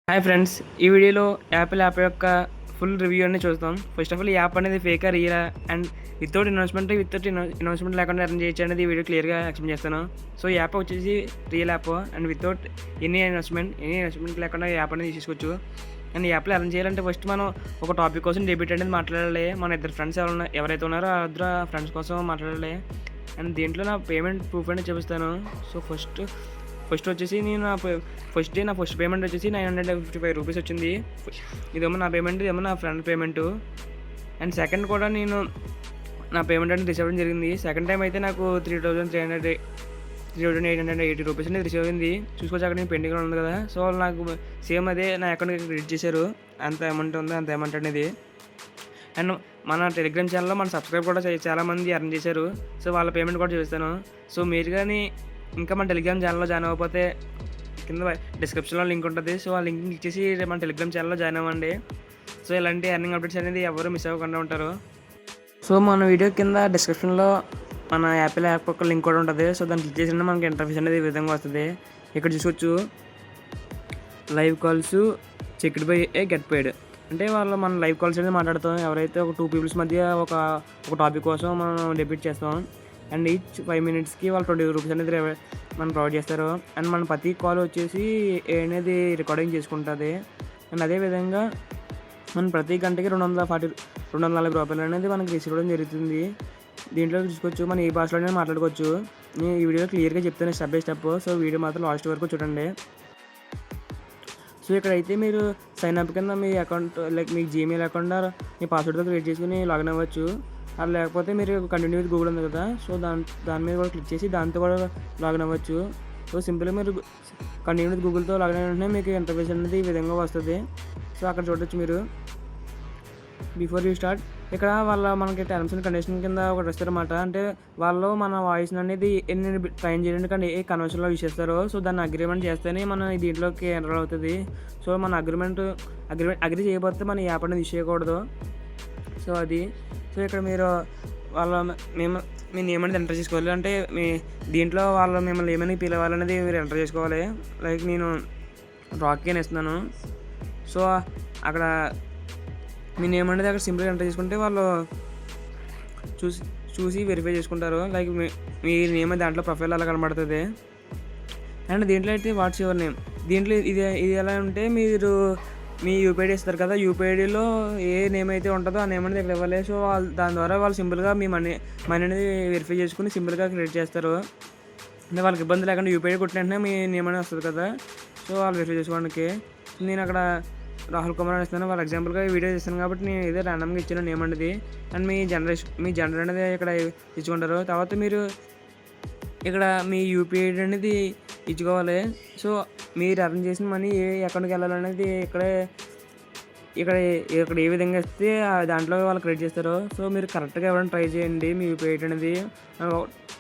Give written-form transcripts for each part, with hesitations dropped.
Hi friends, ఈ వీడియోలో Apple app యొక్క ఫుల్ రివ్యూ అనేది చూస్తాం. ఫస్ట్ ఆఫ్ ఆల్ ఈ యాప్ అనేది ఫేకా రియలా అండ్ వితౌట్ ఇన్వెస్ట్మెంట్ లేకుండా ఎర్న్ చేయొచ్చు అనేది ఈ వీడియో క్లియర్గా ఎక్స్ప్లెయిన్ చేస్తాను. సో ఈ యాప్ వచ్చేసి real app and without any investment లేకుండా ఈ యాప్ అనేది తీసుకోవచ్చు. అండ్ ఈ యాప్లో ఎర్న్ చేయాలంటే ఫస్ట్ మనం ఒక టాపిక్ కోసం డెబ్యూట్ అనేది మాట్లాడాలి. మన ఇద్దరు ఫ్రెండ్స్ ఎవరైతే ఉన్నారో ఆ ఇద్దరు ఫ్రెండ్స్ కోసం మాట్లాడాలి. అండ్ దీంట్లో నా పేమెంట్ ప్రూఫ్ అనేది చూపిస్తాను. సో ఫస్ట్ వచ్చేసి నేను నా ఫస్ట్ పేమెంట్ వచ్చేసి 955 రూపీస్ వచ్చింది. ఇదేమో నా పేమెంట్, ఇదేమో నా ఫ్రెండ్ పేమెంట్. అండ్ సెకండ్ కూడా నేను నా పేమెంట్ అనేది రిసీవ్ అవ్వడం జరిగింది. సెకండ్ టైం అయితే నాకు 3,880 రూపీస్ అనేది రిసీవ్ అయింది. చూసుకోవచ్చు, అక్కడ నేను పెండింగ్లో ఉంది కదా. సో నాకు సేమ్ అదే నా అకౌంట్కి క్రెడిట్ చేశారు. అంత అమౌంట్ ఉంది, అంత అమౌంట్ అనేది. అండ్ మన టెలిగ్రామ్ ఛానల్లో మన సబ్స్క్రైబ్ కూడా చాలామంది ఎర్న్ చేశారు. సో వాళ్ళ పేమెంట్ కూడా చూపిస్తాను. సో మీరు కానీ ఇంకా మన టెలిగ్రామ్ ఛానల్లో జాయిన్ అవ్వకపోతే కింద డిస్క్రిప్షన్లో లింక్ ఉంటుంది. సో ఆ లింక్ క్లిక్ చేసి మన టెలిగ్రామ్ ఛానల్లో జాయిన్ అవ్వండి. సో ఇలాంటి ఎర్నింగ్ అప్డేట్స్ అనేది ఎవరు మిస్ అవ్వకుండా ఉంటారు. సో మన వీడియో కింద డిస్క్రిప్షన్లో మన యాపిల్ యాప్ ఒక లింక్ కూడా ఉంటుంది. సో దాన్ని క్లిక్ చేసినా మనకి ఇంటర్ఫేస్ అనేది ఈ విధంగా వస్తుంది. ఇక్కడ చూసుకోవచ్చు, live calls checked by get paid. అంటే మన లైవ్ కాల్స్ అనేది మాట్లాడతాం. ఎవరైతే ఒక 2 పీపుల్స్ మధ్య ఒక టాపిక్ కోసం మనం డెబ్యూట్ చేస్తాం. అండ్ ఈచ్ 5 మినిట్స్కి వాళ్ళు 20 రూపీస్ అనేది మనం ప్రొవైడ్ చేస్తారు. అండ్ మన ప్రతి కాల్ వచ్చేసి అనేది రికార్డింగ్ చేసుకుంటుంది. అండ్ అదేవిధంగా మనం ప్రతి గంటకి 240 రూపాయలు అనేది మనకి రిసీవ్ అవ్వడం జరుగుతుంది. దీంట్లో చూసుకోవచ్చు, మనం ఏ భాషలోనే మాట్లాడుకోవచ్చు. నేను ఈ వీడియోలో క్లియర్గా చెప్తాను step by step. So video మాత్రం లాస్ట్ వరకు చూడండి. సో ఇక్కడైతే మీరు సైన్ అప్ కింద మీ అకౌంట్ మీ జీమెయిల్ అకౌంట్ మీ పాస్వర్డ్తో క్రియేట్ చేసుకుని లాగిన్ అవ్వచ్చు. అది లేకపోతే మీరు కంటిన్యూ విత్ గూగుల్ ఉంది కదా. సో దాని మీద కూడా క్లిక్ చేసి దాంతో కూడా లాగిన్ అవ్వచ్చు. సో సింపుల్గా మీరు కంటిన్యూ విత్ గూగుల్తో లాగిన్ అయిన వెంటనే మీకు ఇంటర్ఫేస్ అనేది ఈ విధంగా వస్తుంది. సో అక్కడ చూడొచ్చు మీరు. బిఫోర్ యూ స్టార్ట్ ఇక్కడ మనకి టర్మ్స్ అండ్ కండిషన్ కింద ఒకటి వస్తారన్నమాట. అంటే మన వాయిస్ అనేది ఎన్ని ట్రైన్ చేయడానికి కానీ ఏ కన్వర్షన్లో యూజ్ చేస్తారో సో దాన్ని అగ్రిమెంట్ చేస్తేనే మనం దీంట్లోకి ఎంటర్ అవుతుంది. సో మన అగ్రి చేయకపోతే మన యాప్ అనేది యూజ్ చేయకూడదు. సో అది. సో ఇక్కడ మీరు మీ నేమ్ అనేది ఎంటర్ చేసుకోవాలి. అంటే మీ దీంట్లో మిమ్మల్ని ఏమైనా పిలవాలనేది మీరు ఎంటర్ చేసుకోవాలి. లైక్ నేను రాకీ అని ఇస్తున్నాను. సో అక్కడ మీ నేమ్ అనేది అక్కడ సింపుల్గా ఎంటర్ చేసుకుంటే వాళ్ళు చూసి వెరిఫై చేసుకుంటారు. లైక్ మీ నేమ్ దాంట్లో ప్రొఫైల్ అలా కనబడుతుంది. అండ్ దీంట్లో అయితే వాట్స్ యువర్ నేమ్. దీంట్లో ఇది ఎలా ఉంటే మీరు మీ యూపీఐడి ఇస్తారు కదా, యూపీఐడిలో ఏ నేమ్ అయితే ఉంటుందో ఆ నేమ్ అనేది ఇక్కడ ఇవ్వాలి. సో దాని ద్వారా వాళ్ళు సింపుల్గా మీ మనీ అనేది వెరిఫై చేసుకుని సింపుల్గా క్రియేట్ చేస్తారు. అంటే వాళ్ళకి ఇబ్బంది లేకుండా యూపీఐడి కొట్టిన వెంటనే మీ నేమ్ అనేది వస్తుంది కదా. సో వాళ్ళు వెరిఫై చేసుకోవడానికి నేను అక్కడ రాహుల్ కుమార్ అని ఇస్తాను. వాళ్ళ ఎగ్జాంపుల్గా వీడియో ఇస్తాను కాబట్టి నేను ఇదే ర్యాండమ్గా ఇచ్చిన నేమ్ అనేది. అండ్ మీ జెండర్ అనేది ఇక్కడ ఇచ్చుకుంటారు. తర్వాత మీరు ఇక్కడ మీ యూపీఐడి అనేది ఇచ్చుకోవాలి. సో మీరు ఎర్న్ చేసిన మనీ ఏ అకౌంట్కి వెళ్ళాలనేది ఇక్కడ ఏ విధంగా ఇస్తే దాంట్లో వాళ్ళు క్రెడిట్ చేస్తారు. సో మీరు కరెక్ట్గా ఇవ్వడం ట్రై చేయండి. మీ యూపీఐడి అనేది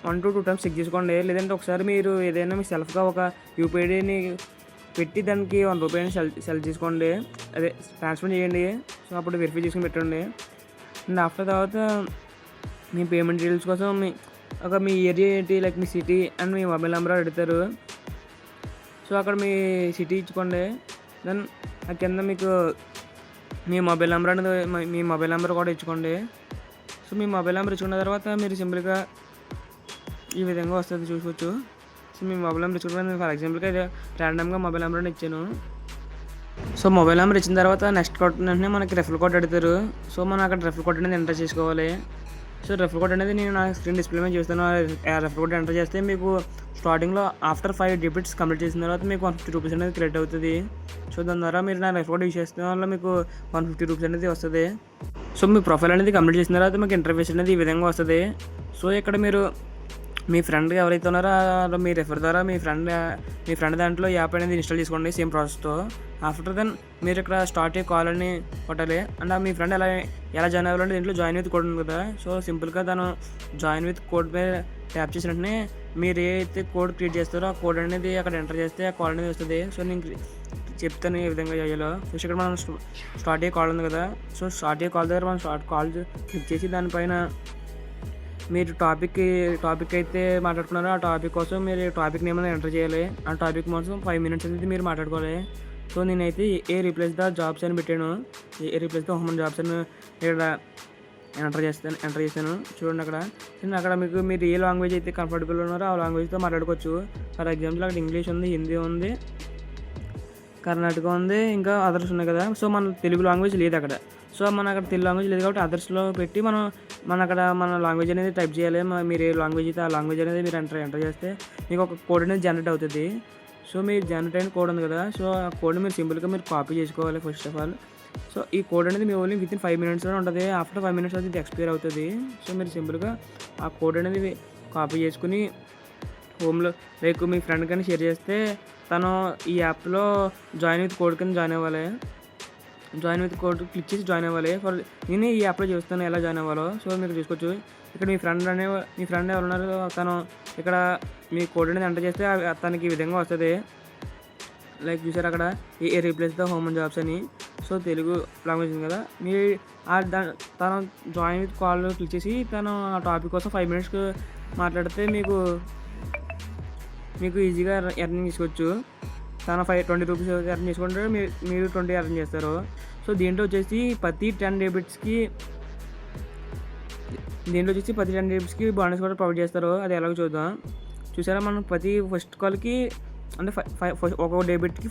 1 to 2 times చెక్ చేసుకోండి. లేదంటే ఒకసారి మీరు ఏదైనా మీ సెల్ఫ్గా ఒక యూపీఐడిని పెట్టి దానికి 1 రూపాయని సెలెక్ట్ చేసుకోండి, అదే ట్రాన్స్ఫర్ చేయండి. సో అప్పుడు వెరిఫై చేసుకుని పెట్టండి. అండ్ ఆఫ్టర్ తర్వాత మీ పేమెంట్ డీటెయిల్స్ కోసం మీ ఏరియా ఏంటి, like me city and me mobile number అడుగుతారు. సో అక్కడ మీ సిటీ ఇచ్చుకోండి. దెన్ ఆ కింద మీకు మీ మొబైల్ నెంబర్ కూడా ఇచ్చుకోండి. సో మీ మొబైల్ నెంబర్ ఇచ్చుకున్న తర్వాత మీరు సింపుల్గా ఈ విధంగా వస్తుంది చూసుకోవచ్చు. సో మీ మొబైల్ నెంబర్ ఇచ్చుకుంటే ఫర్ ఎగ్జాంపుల్గా ర్యాండమ్గా మొబైల్ నెంబర్ అని ఇచ్చాను. సో మొబైల్ నెంబర్ ఇచ్చిన తర్వాత నెక్స్ట్ వెంటనే మనకి రెఫరల్ కోడ్ అడుగుతారు. సో మనం అక్కడ రెఫరల్ కోడ్ అనేది ఎంటర్ చేసుకోవాలి. సో రెఫరల్ కోడ్ అనేది నేను నా స్క్రీన్ డిస్ప్లే మీద చూస్తాను. ఆ రెఫరల్ కోడ్ ఎంటర్ చేస్తే మీకు స్టార్టింగ్లో ఆఫ్టర్ 5 డెబిట్స్ కంప్లీట్ చేసిన తర్వాత మీకు 150 రూపీస్ అనేది క్రెడిట్ అవుతుంది. సో దాని ద్వారా మీరు నా రెఫరల్ కోడ్ యూజ్ చేసిన వల్ల మీకు 150 రూపీస్ అనేది వస్తుంది. సో మీ ప్రొఫైల్ అనేది కంప్లీట్ చేసిన తర్వాత మీకు ఇంటర్ఫేస్ అనేది ఈ విధంగా వస్తుంది. సో ఇక్కడ మీరు మీ ఫ్రెండ్ ఎవరైతే ఉన్నారో మీ రెఫర్ ద్వారా మీ ఫ్రెండ్ దాంట్లో యాప్ అనేది ఇన్స్టాల్ చేసుకోండి సేమ్ ప్రాసెస్తో. ఆఫ్టర్ దెన్ మీరు ఇక్కడ స్టార్ట్ కాల్ అని కొట్టాలి. అండ్ మీ ఫ్రెండ్ ఎలా జాయిన్ అవ్వాలంటే దీంట్లో జాయిన్ విత్ కోడ్ ఉంది కదా. సో సింపుల్గా తను జాయిన్ విత్ కోడ్ మీద ట్యాప్ చేసిన వెంటనే మీరు ఏదైతే కోడ్ క్రియేట్ చేస్తారో ఆ కోడ్ అనేది అక్కడ ఎంటర్ చేస్తే ఆ కాల్ అనేది వస్తుంది. సో నేను చెప్తాను ఏ విధంగా చేయాలో. ఫస్ట్ ఇక్కడ మనం స్టార్ట్ కాల్ ఉంది కదా. సో స్టార్ట్ కాల్ దగ్గర మనం కాల్ క్లిక్ చేసి దానిపైన మీరు టాపిక్ అయితే మాట్లాడుకున్నారో ఆ టాపిక్ కోసం మీరు టాపిక్ నేమ్ అనేది ఎంటర్ చేయాలి. ఆ టాపిక్ కోసం 5 minutes అనేది మీరు మాట్లాడుకోవాలి. సో నేనైతే ఏ రీప్లేస్ ద జాబ్స్ అని పెట్టాను. ఏ రీప్లేస్ ద హోమ్ జాబ్స్ అని ఇక్కడ ఎంటర్ చేశాను. చూడండి అక్కడ. అక్కడ మీరు ఏ లాంగ్వేజ్ అయితే కంఫర్టబుల్ ఉన్నారో ఆ లాంగ్వేజ్తో మాట్లాడుకోవచ్చు. ఫర్ ఎగ్జాంపుల్ అక్కడ ఇంగ్లీష్ ఉంది, హిందీ ఉంది, కర్ణాటక ఉంది, ఇంకా అదర్స్ ఉన్నాయి కదా. సో మన తెలుగు లాంగ్వేజ్ లేదు అక్కడ. సో మన అక్కడ తెలుగు లాంగ్వేజ్ లేదు కాబట్టి అదర్స్లో పెట్టి మన అక్కడ మన లాంగ్వేజ్ అనేది టైప్ చేయాలి. మీరు ఏ లాంగ్వేజ్ అయితే ఆ లాంగ్వేజ్ అనేది మీరు ఎంటర్ చేస్తే మీకు ఒక కోడ్ అనేది జనరేట్ అవుతుంది. సో మీరు జనరేట్ అయిన కోడ్ ఉంది కదా, సో ఆ కోడ్ మీరు సింపుల్గా మీరు కాపీ చేసుకోవాలి ఫస్ట్ ఆఫ్ ఆల్. సో ఈ కోడ్ అనేది మీ ఓన్లీ వితిన్ 5 minutesలో ఉంటుంది. ఆఫ్టర్ 5 minutes అది ఎక్స్పైర్ అవుతుంది. సో మీరు సింపుల్గా ఆ కోడ్ అనేది కాపీ చేసుకుని హోమ్లో లైక్ మీ ఫ్రెండ్ కానీ షేర్ చేస్తే తను ఈ యాప్లో జాయిన్ విత్ కోడ్ కింద జాయిన్ అవ్వాలి. జాయిన్ విత్ కోడ్ క్లిక్ చేసి జాయిన్ అవ్వాలి. నేను ఈ యాప్లో చూస్తాను ఎలా జాయిన్ అవ్వాలో. సో మీరు చూసుకోవచ్చు ఇక్కడ మీ ఫ్రెండ్ ఎవరున్నారు తను ఇక్కడ మీ కోడ్ అనేది ఎంటర్ చేస్తే తనకి ఈ విధంగా వస్తుంది. లైక్ చూసారు అక్కడ ఏ రీప్లేస్ ద హోమ్ జాబ్స్ అని. సో తెలుగు లాంగ్వేజ్ ఉంది కదా, తను జాయిన్ విత్ కాల్ క్లిక్ చేసి తను ఆ టాపిక్ కోసం 5 minutes మాట్లాడితే మీకు ఈజీగా ఎర్నింగ్ చేసుకోవచ్చు. తను 20 రూపీస్ ఎర్న్ చేసుకుంటే మీరు 20 ఎర్న్ చేస్తారు. సో దీంట్లో వచ్చేసి ప్రతి 10 డేబిట్స్కి బోనస్ కూడా ప్రొవైడ్ చేస్తారు. అది ఎలాగో చూద్దాం. చూసారా మనం ప్రతి ఫస్ట్ కాల్కి అంటే ఒక్కొక్క డెబిట్కి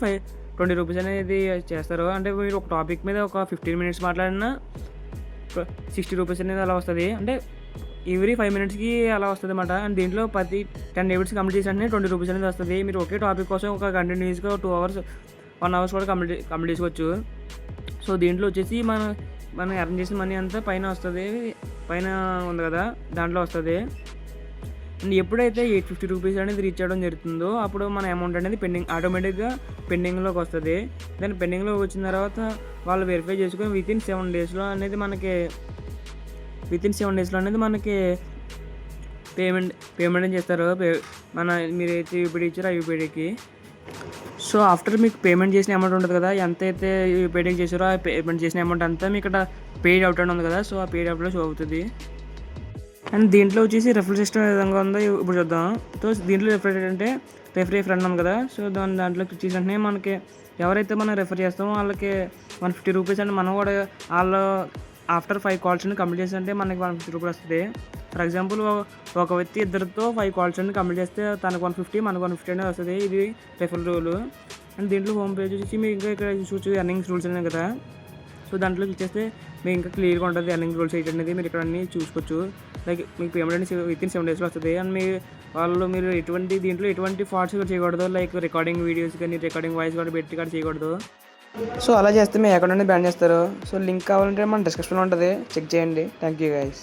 20 రూపీస్ అనేది చేస్తారు. అంటే మీరు ఒక టాపిక్ మీద ఒక 15 minutes మాట్లాడినా 60 రూపీస్ అనేది అలా వస్తుంది. అంటే ఎవ్రీ 5 minutesకి అలా వస్తుంది అన్నమాట. అండ్ దీంట్లో ప్రతి 10 డేబిట్స్ కంప్లీట్ చేసినట్టు 20 రూపీస్ అనేది వస్తుంది. మీరు ఒకే టాపిక్ కోసం ఒక కంటిన్యూస్గా 2 hours 1 hour కూడా కంప్లీట్ చేసుకోవచ్చు. సో దీంట్లో వచ్చేసి మనం ఎర్న్ చేసిన మనీ అంతా పైన వస్తుంది. పైన ఉంది కదా దాంట్లో వస్తుంది. అండ్ ఎప్పుడైతే 850 రూపీస్ అనేది రీచ్ అవ్వడం జరుగుతుందో అప్పుడు మన అమౌంట్ అనేది ఆటోమేటిక్గా పెండింగ్లోకి వస్తుంది. దాన్ని పెండింగ్లోకి వచ్చిన తర్వాత వాళ్ళు వెరిఫై చేసుకొని వితిన్ 7 daysలో అనేది మనకి పేమెంట్ చేస్తారు. మీరైతే యూపీడీ ఇచ్చారో ఆ యూపీడీకి. సో ఆఫ్టర్ మీకు పేమెంట్ చేసిన అమౌంట్ ఉంటుంది కదా, ఎంత అయితే యూపీడీకి చేసారో ఆ పేమెంట్ చేసిన అమౌంట్ అంతా మీకు ఇక్కడ పెయిడ్ అవుట్ అని ఉంది కదా, సో ఆ పెయిడ్ అవుట్లో షో అవుతుంది. అండ్ దీంట్లో వచ్చేసి రెఫరల్ సిస్టమ్ ఏ విధంగా ఉందో ఇప్పుడు చూద్దాం. సో దీంట్లో రెఫరీ ఫ్రెండ్ ఉంది కదా, సో దాంట్లో క్లిక్ చేసిన వెంటనే మనకి ఎవరైతే మనం రెఫర్ చేస్తామో వాళ్ళకి 150 రూపీస్ అండ్ మనం కూడా వాళ్ళు ఆఫ్టర్ 5 calls కంప్లీట్ చేస్తే మనకి 150 రూపీస్ వస్తుంది. ఫర్ ఎగ్జాంపుల్ ఒక వ్యక్తి ఇద్దరితో 5 calls కంప్లీట్ చేస్తే తనకు 150 మనకు 150 అనేది వస్తుంది. ఇది రెఫరల్ రూల్. అండ్ దీంట్లో హోమ్ పేజ్ వచ్చి మీకు ఇంకా ఇక్కడ చూసి ఎర్నింగ్స్ రూల్స్ ఉన్నాయి కదా, సో దాంట్లో క్లిక్ చేస్తే మీకు ఇంకా క్లియర్గా ఉంటుంది ఎర్నింగ్ రూల్స్ ఏంటి అనేది మీరు ఇక్కడ అన్నీ చూసుకోవచ్చు. లైక్ మీకు పేమెంట్ అనేది వితిన్ 7 daysలో వస్తుంది. అండ్ మీరు ఎటువంటి ఫ్రాడ్స్ కూడా చేయకూడదు. లైక్ రికార్డింగ్ వీడియోస్ కానీ రికార్డింగ్ వాయిస్ కూడా పెట్టి కూడా చేయకూడదు. సో అలా చేస్తే మీ అకౌంట్ అనేది బ్యాన్ చేస్తారు. సో లింక్ కావాలంటే మన డిస్క్రిప్షన్లో ఉంటుంది, చెక్ చేయండి. Thank you guys.